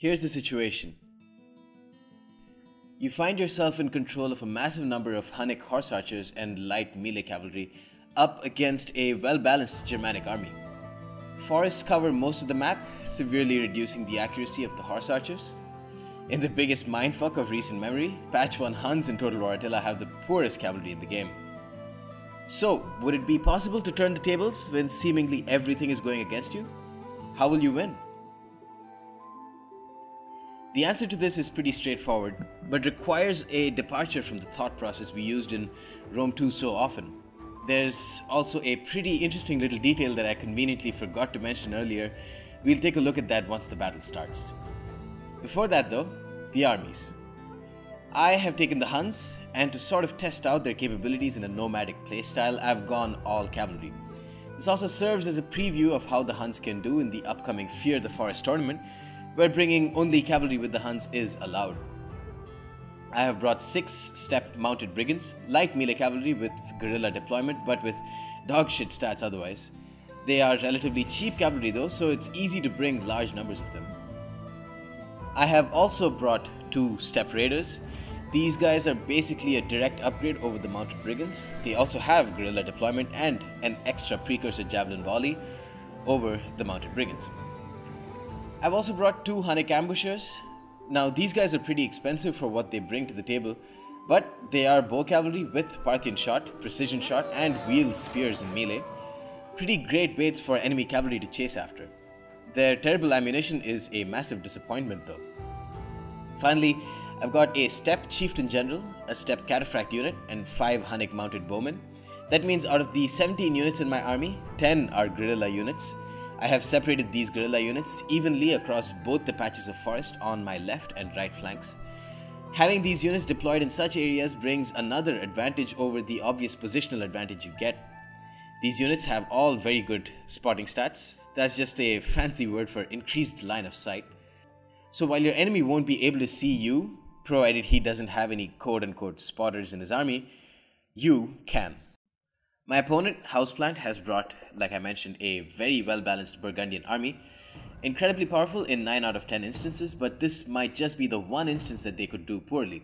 Here's the situation. You find yourself in control of a massive number of Hunnic horse archers and light melee cavalry up against a well-balanced Germanic army. Forests cover most of the map, severely reducing the accuracy of the horse archers. In the biggest mindfuck of recent memory, Patch 1 Huns in Total War Attila have the poorest cavalry in the game. So, would it be possible to turn the tables when seemingly everything is going against you? How will you win? The answer to this is pretty straightforward, but requires a departure from the thought process we used in Rome 2 so often. There's also a pretty interesting little detail that I conveniently forgot to mention earlier. We'll take a look at that once the battle starts. Before that though, the armies. I have taken the Huns, and to sort of test out their capabilities in a nomadic playstyle, I've gone all cavalry. This also serves as a preview of how the Huns can do in the upcoming Fear the Forest tournament, where bringing only cavalry with the Huns is allowed. I have brought 6 stepped mounted brigands, light melee cavalry with guerrilla deployment but with dogshit stats otherwise. They are relatively cheap cavalry though, so it's easy to bring large numbers of them. I have also brought 2 step raiders. These guys are basically a direct upgrade over the mounted brigands. They also have guerrilla deployment and an extra precursor javelin volley over the mounted brigands. I've also brought 2 Hunnic ambushers. Now these guys are pretty expensive for what they bring to the table, but they are bow cavalry with Parthian shot, precision shot and wheel spears in melee. Pretty great baits for enemy cavalry to chase after. Their terrible ammunition is a massive disappointment though. Finally, I've got a step chieftain general, a step cataphract unit and 5 Hunnic mounted bowmen. That means out of the 17 units in my army, 10 are guerrilla units. I have separated these guerrilla units evenly across both the patches of forest on my left and right flanks. Having these units deployed in such areas brings another advantage over the obvious positional advantage you get. These units have all very good spotting stats. That's just a fancy word for increased line of sight. So while your enemy won't be able to see you, provided he doesn't have any quote-unquote spotters in his army, you can. My opponent, Houseplant, has brought, like I mentioned, a very well-balanced Burgundian army. Incredibly powerful in 9 out of 10 instances, but this might just be the one instance that they could do poorly.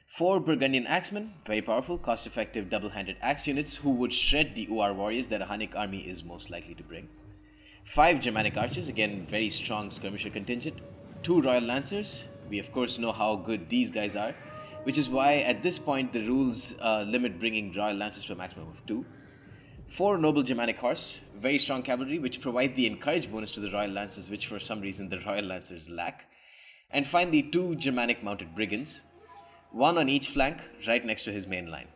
4 Burgundian axemen, very powerful, cost-effective double-handed axe units who would shred the UR warriors that a Hunnic army is most likely to bring. 5 Germanic archers, again very strong skirmisher contingent. 2 Royal Lancers, we of course know how good these guys are, which is why at this point the rules limit bringing Royal Lancers to a maximum of 2. 4 Noble Germanic Horse, very strong cavalry which provide the encourage bonus to the Royal Lancers, which for some reason the Royal Lancers lack. And finally 2 Germanic Mounted Brigands, 1 on each flank right next to his main line.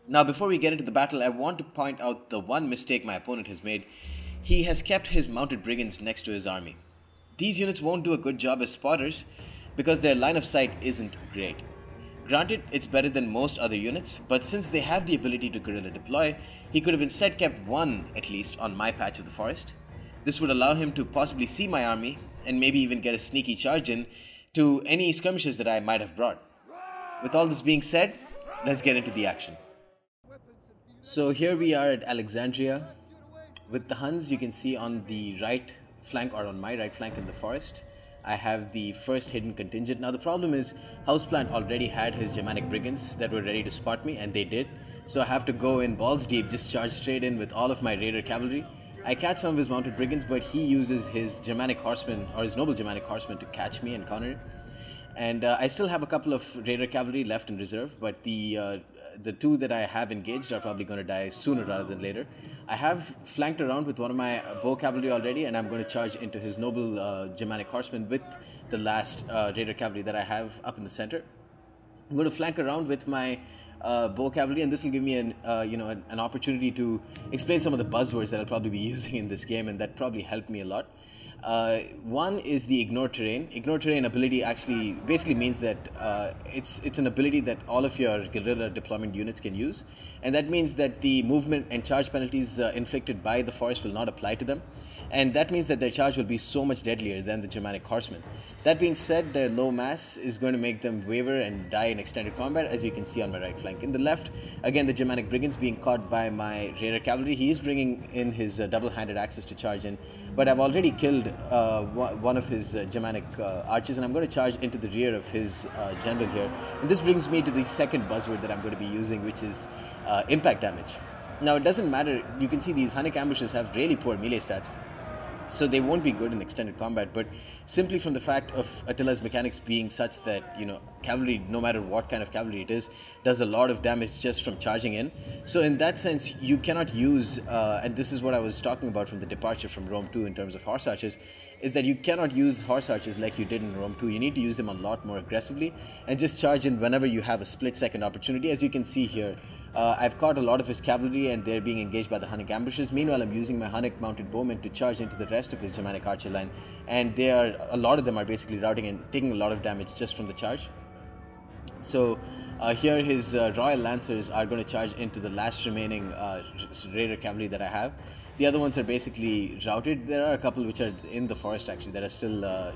Now before we get into the battle, I want to point out the one mistake my opponent has made. He has kept his Mounted Brigands next to his army. These units won't do a good job as spotters because their line of sight isn't great. Granted, it's better than most other units, but since they have the ability to guerrilla deploy, he could have instead kept 1 at least on my patch of the forest. This would allow him to possibly see my army and maybe even get a sneaky charge in to any skirmishes that I might have brought. With all this being said, let's get into the action. So here we are at Alexandria. With the Huns, you can see on the right flank, or on my right flank in the forest, I have the first hidden contingent. Now the problem is Houseplant already had his Germanic brigands that were ready to spot me, and they did. So I have to go in balls deep, just charge straight in with all of my raider cavalry. I catch some of his mounted brigands, but he uses his Germanic horsemen, or his noble Germanic horsemen, to catch me and counter it. And I still have a couple of raider cavalry left in reserve, but the 2 that I have engaged are probably going to die sooner rather than later. I have flanked around with one of my bow cavalry already, and I'm going to charge into his noble Germanic horsemen with the last raider cavalry that I have up in the center. I'm going to flank around with my bow cavalry, and this will give me an opportunity to explain some of the buzzwords that I'll probably be using in this game, and that probably helped me a lot. One is the ignore terrain. Ignore terrain ability actually basically means that it's an ability that all of your guerrilla deployment units can use, and that means that the movement and charge penalties inflicted by the forest will not apply to them, and that means that their charge will be so much deadlier than the Germanic horsemen. That being said, their low mass is going to make them waver and die in extended combat, as you can see on my right flank. In the left, again, the Germanic Brigands being caught by my Raider Cavalry. He is bringing in his double-handed axes to charge in, but I've already killed one of his Germanic archers, and I'm going to charge into the rear of his general here. And this brings me to the second buzzword that I'm going to be using, which is impact damage. Now, it doesn't matter. You can see these Hunnic ambushes have really poor melee stats, so they won't be good in extended combat, but simply from the fact of Attila's mechanics being such that, cavalry, no matter what kind of cavalry it is, does a lot of damage just from charging in. So in that sense, you cannot use, and this is what I was talking about from the departure from Rome 2 in terms of horse archers, is that you cannot use horse archers like you did in Rome 2. You need to use them a lot more aggressively and just charge in whenever you have a split-second opportunity. As you can see here, I've caught a lot of his cavalry and they're being engaged by the Hunnic ambushes. Meanwhile, I'm using my Hunnic mounted bowmen to charge into the rest of his Germanic archer line, and a lot of them are basically routing and taking a lot of damage just from the charge. So here his Royal Lancers are going to charge into the last remaining Raider cavalry that I have. The other ones are basically routed. There are a couple which are in the forest actually that are still,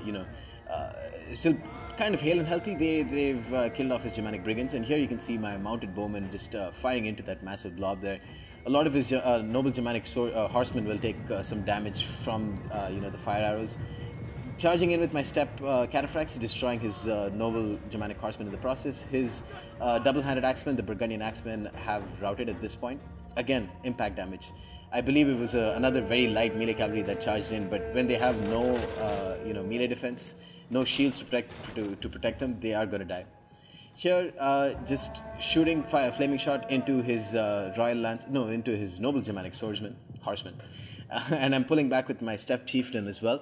still kind of hale and healthy. They've killed off his Germanic Brigands, and here you can see my mounted bowmen just firing into that massive blob there. A lot of his noble Germanic horsemen will take some damage from the fire arrows. Charging in with my step cataphracts, destroying his noble Germanic horsemen in the process. His double-handed axemen, the Burgundian axemen, have routed at this point. Again, impact damage. I believe it was another very light melee cavalry that charged in, but when they have no melee defense, no shields to protect them, they are going to die. Here, just shooting flaming shot into his into his noble Germanic horseman, and I'm pulling back with my steppe chieftain as well.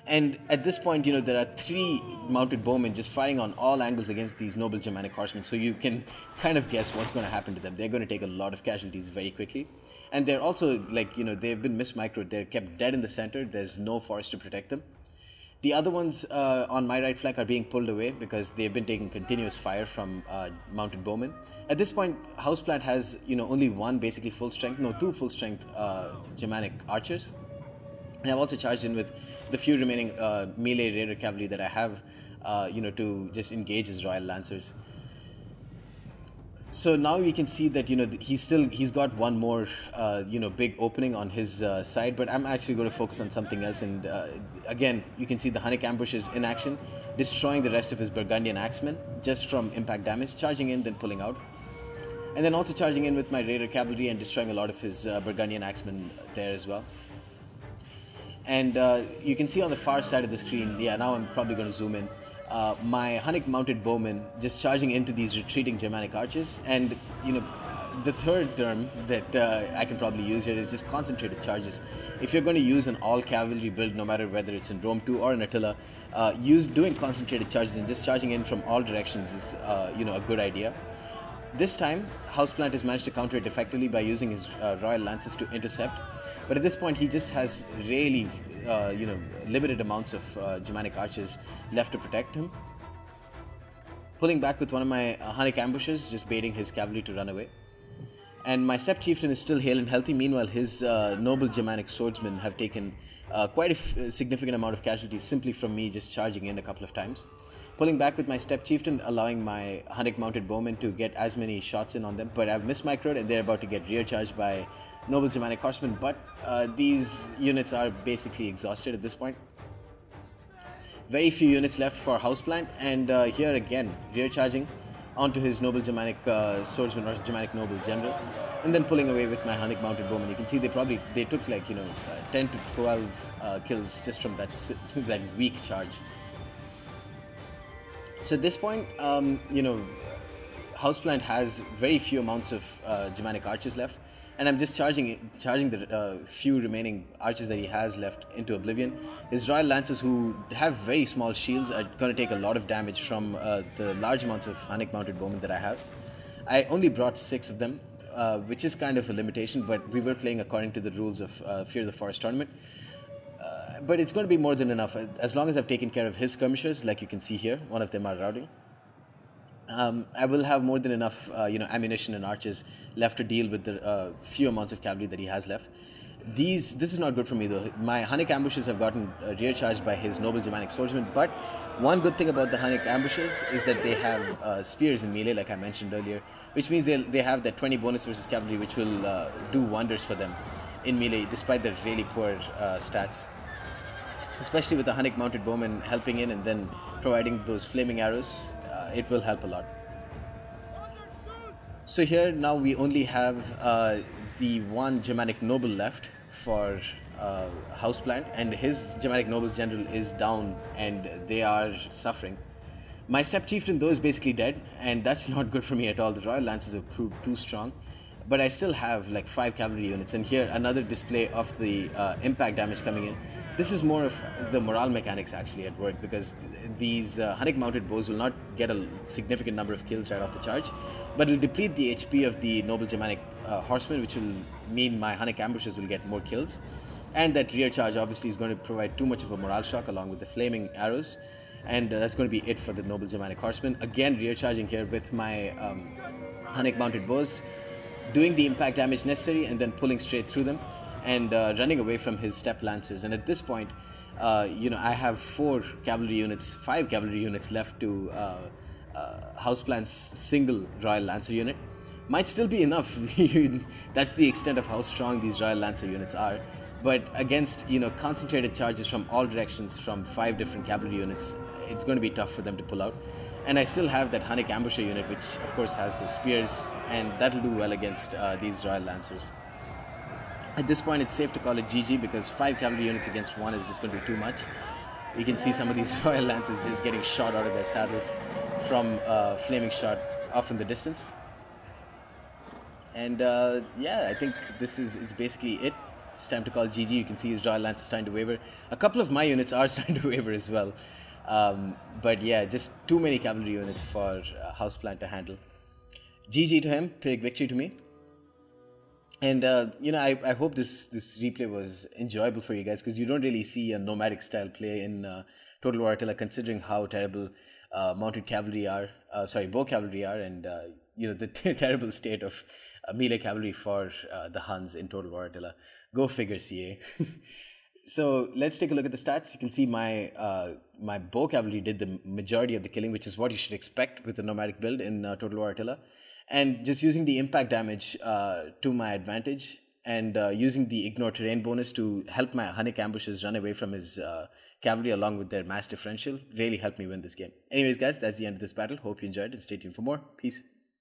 And at this point, there are 3 mounted bowmen just firing on all angles against these noble Germanic horsemen. So you can kind of guess what's going to happen to them. They're going to take a lot of casualties very quickly. And they're also, they've been mismicroed. They're kept dead in the center. There's no forest to protect them. The other ones on my right flank are being pulled away because they've been taking continuous fire from mounted bowmen. At this point, Houseplant has, only 2 full strength Germanic archers. And I've also charged in with the few remaining melee Raider cavalry that I have, to just engage his Royal Lancers. So now we can see that, he's got one more, big opening on his side, but I'm actually going to focus on something else. And again, you can see the Hunnic ambushes in action, destroying the rest of his Burgundian axemen just from impact damage, charging in, then pulling out. And then also charging in with my Raider cavalry and destroying a lot of his Burgundian axemen there as well. And you can see on the far side of the screen, now I'm probably going to zoom in, my Hunnic mounted bowmen just charging into these retreating Germanic archers. And, the third term that I can probably use here is just concentrated charges. If you're going to use an all-cavalry build, no matter whether it's in Rome 2 or in Attila, doing concentrated charges and just charging in from all directions is, a good idea. This time, Houseplant has managed to counter it effectively by using his Royal Lances to intercept. But at this point, he just has really, limited amounts of Germanic archers left to protect him. Pulling back with one of my Hunnic ambushes, just baiting his cavalry to run away. And my steppe chieftain is still hale and healthy. Meanwhile, his noble Germanic swordsmen have taken quite a significant amount of casualties simply from me just charging in a couple of times. Pulling back with my steppe chieftain, allowing my Hunnic mounted bowmen to get as many shots in on them. But I've mismicroed and they're about to get rear charged by noble Germanic horsemen. But these units are basically exhausted at this point. Very few units left for Houseplant, and here again, rear charging onto his noble Germanic swordsman or Germanic noble general, and then pulling away with my Hunnic mounted bowman. You can see they took like 10 to 12 kills just from that weak charge. So at this point, Houseplant has very few amounts of Germanic archers left, and I'm just charging the few remaining archers that he has left into oblivion. His Royal Lancers, who have very small shields, are going to take a lot of damage from the large amounts of Hunnic mounted bowmen that I have. I only brought 6 of them, which is kind of a limitation, but we were playing according to the rules of Fear the Forest tournament. But it's going to be more than enough, as long as I've taken care of his skirmishers, like you can see here. One of them are routing. I will have more than enough, ammunition and archers left to deal with the few amounts of cavalry that he has left. This is not good for me though. My Hunnic ambushes have gotten rear charged by his noble Germanic swordsmen, but one good thing about the Hunnic ambushes is that they have spears in melee, like I mentioned earlier, which means they have that 20 bonus versus cavalry, which will do wonders for them in melee, despite their really poor stats. Especially with the Hunnic mounted bowmen helping in and then providing those flaming arrows, it will help a lot. So here now we only have the one Germanic noble left for Houseplant, and his Germanic nobles general is down and they are suffering. My steppe chieftain though is basically dead, and that's not good for me at all. The Royal Lances have proved too strong, but I still have like 5 cavalry units, and here another display of the impact damage coming in. This is more of the morale mechanics actually at work, because these Hunnic mounted bows will not get a significant number of kills right off the charge, but it will deplete the HP of the noble Germanic horsemen, which will mean my Hunnic ambushes will get more kills, and that rear charge obviously is going to provide too much of a morale shock along with the flaming arrows, and that's going to be it for the noble Germanic horsemen. Again, rear charging here with my Hunnic mounted bows, doing the impact damage necessary and then pulling straight through them and running away from his steppe lancers. And at this point, I have 5 cavalry units left to Houseplant's single Royal Lancer unit. Might still be enough. That's the extent of how strong these Royal Lancer units are. But against concentrated charges from all directions from 5 different cavalry units, it's going to be tough for them to pull out. And I still have that Hunnic ambusher unit, which of course has those spears, and that'll do well against these Royal Lancers. At this point, it's safe to call it GG, because 5 cavalry units against 1 is just going to be too much. You can see some of these Royal Lancers just getting shot out of their saddles from flaming shot off in the distance. And yeah, I think it's basically it. It's time to call GG. You can see his Royal Lance is starting to waver. A couple of my units are starting to waver as well. But yeah, just too many cavalry units for Houseplant to handle. GG to him, big victory to me. And I hope this replay was enjoyable for you guys, because you don't really see a nomadic style play in Total War Attila, considering how terrible mounted cavalry are, bow cavalry are, and the terrible state of melee cavalry for the Huns in Total War Attila. Go figure, CA. So let's take a look at the stats. You can see my bow cavalry did the majority of the killing, which is what you should expect with a nomadic build in Total War Attila. And just using the impact damage to my advantage, and using the ignore terrain bonus to help my Hunnic ambushes run away from his cavalry along with their mass differential really helped me win this game. Anyways guys, that's the end of this battle. Hope you enjoyed and stay tuned for more. Peace.